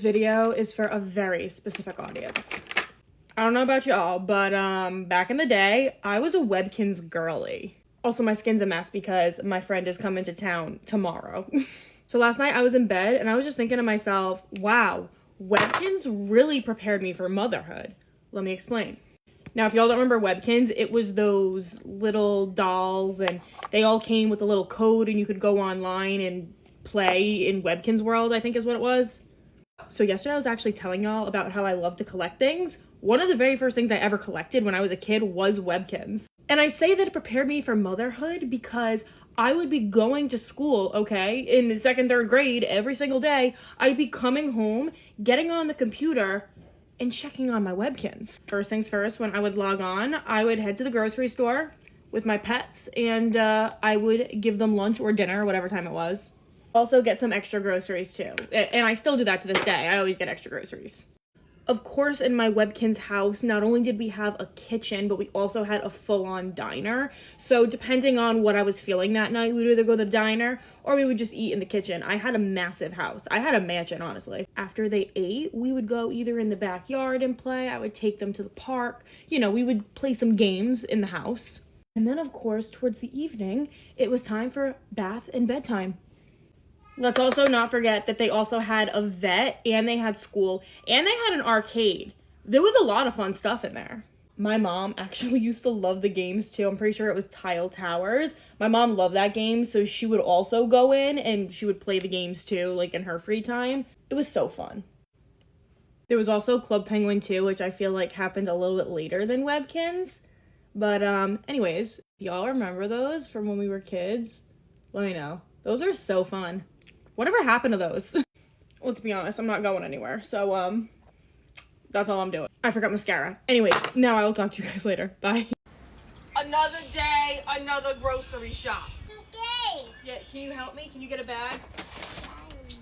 Video is for a very specific audience. I don't know about y'all, but back in the day, I was a Webkinz girly. Also, my skin's a mess because my friend is coming to town tomorrow. So last night I was in bed and I was just thinking to myself, wow, Webkinz really prepared me for motherhood. Let me explain. Now, if y'all don't remember Webkinz, it was those little dolls and they all came with a little code and you could go online and play in Webkinz world, I think is what it was. So yesterday I was actually telling y'all about how I love to collect things. One of the very first things I ever collected when I was a kid was Webkinz. And I say that it prepared me for motherhood because I would be going to school, okay, in the second, third grade every single day. I'd be coming home, getting on the computer, and checking on my Webkinz. First things first, when I would log on, I would head to the grocery store with my pets and I would give them lunch or dinner, whatever time it was. Also get some extra groceries too. And I still do that to this day. I always get extra groceries. Of course, in my Webkinz house, not only did we have a kitchen, but we also had a full-on diner. So depending on what I was feeling that night, we would either go to the diner or we would just eat in the kitchen. I had a massive house. I had a mansion, honestly. After they ate, we would go either in the backyard and play. I would take them to the park. You know, we would play some games in the house. And then, of course, towards the evening, it was time for bath and bedtime. Let's also not forget that they also had a vet and they had school and they had an arcade. There was a lot of fun stuff in there. My mom actually used to love the games too. I'm pretty sure it was Tile Towers. My mom loved that game, so she would also go in and she would play the games too, like in her free time. It was so fun. There was also Club Penguin too, which I feel like happened a little bit later than Webkinz. But anyways, y'all remember those from when we were kids? Let me know. Those are so fun. Whatever happened to those? Let's be honest, I'm not going anywhere. So, that's all I'm doing. I forgot mascara. Anyway, now I will talk to you guys later. Bye. Another day, another grocery shop. Okay. Yeah, can you help me? Can you get a bag?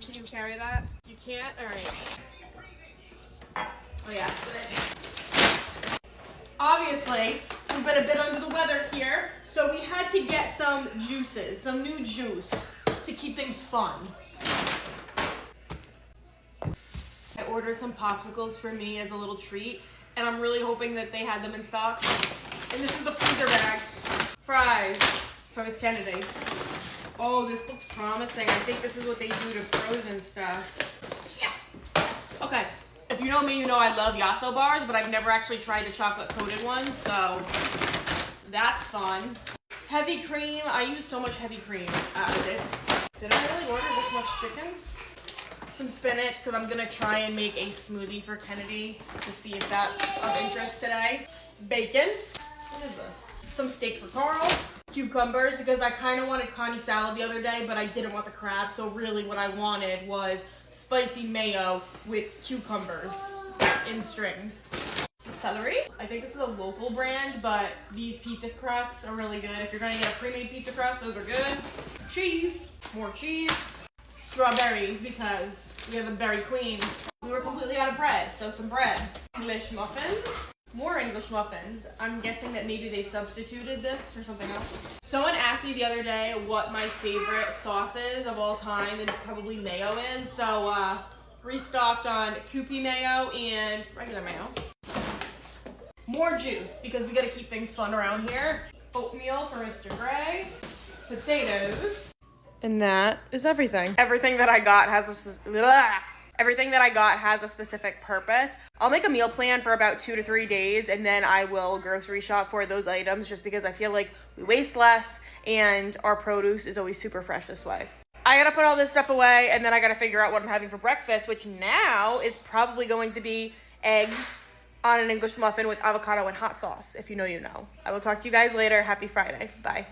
Can you carry that? You can't? All right. Oh, yeah. Obviously, we've been a bit under the weather here, so we had to get some juices, some new juice to keep things fun. I ordered some popsicles for me as a little treat, and I'm really hoping that they had them in stock. And this is the freezer bag. Fries from Miss Kennedy. Oh, this looks promising. I think this is what they do to frozen stuff. Yes. Okay. If you know me, you know I love Yasso bars, but I've never actually tried the chocolate coated ones, so that's fun. Heavy cream. I use so much heavy cream at this. Did I really order this much chicken? Some spinach, because I'm going to try and make a smoothie for Kennedy to see if that's of interest today. Bacon. What is this? Some steak for Carl. Cucumbers, because I kind of wanted Connie salad the other day, but I didn't want the crab, so really what I wanted was spicy mayo with cucumbers in strings. Celery. I think this is a local brand, but these pizza crusts are really good. If you're going to get a pre-made pizza crust, those are good. Cheese. More cheese. Strawberries, because we have a berry queen. We were completely out of bread, so some bread. English muffins. More English muffins. I'm guessing that maybe they substituted this for something else. Someone asked me the other day what my favorite sauces of all time, and probably mayo is. So, restocked on Kewpie mayo and regular mayo. More juice, because we gotta keep things fun around here. Oatmeal for Mr. Gray. Potatoes. And that is everything. Everything that I got has a specific purpose. I'll make a meal plan for about 2 to 3 days, and then I will grocery shop for those items just because I feel like we waste less and our produce is always super fresh this way. I gotta put all this stuff away, and then I gotta figure out what I'm having for breakfast, which now is probably going to be eggs on an English muffin with avocado and hot sauce. If you know, you know. I will talk to you guys later. Happy Friday. Bye.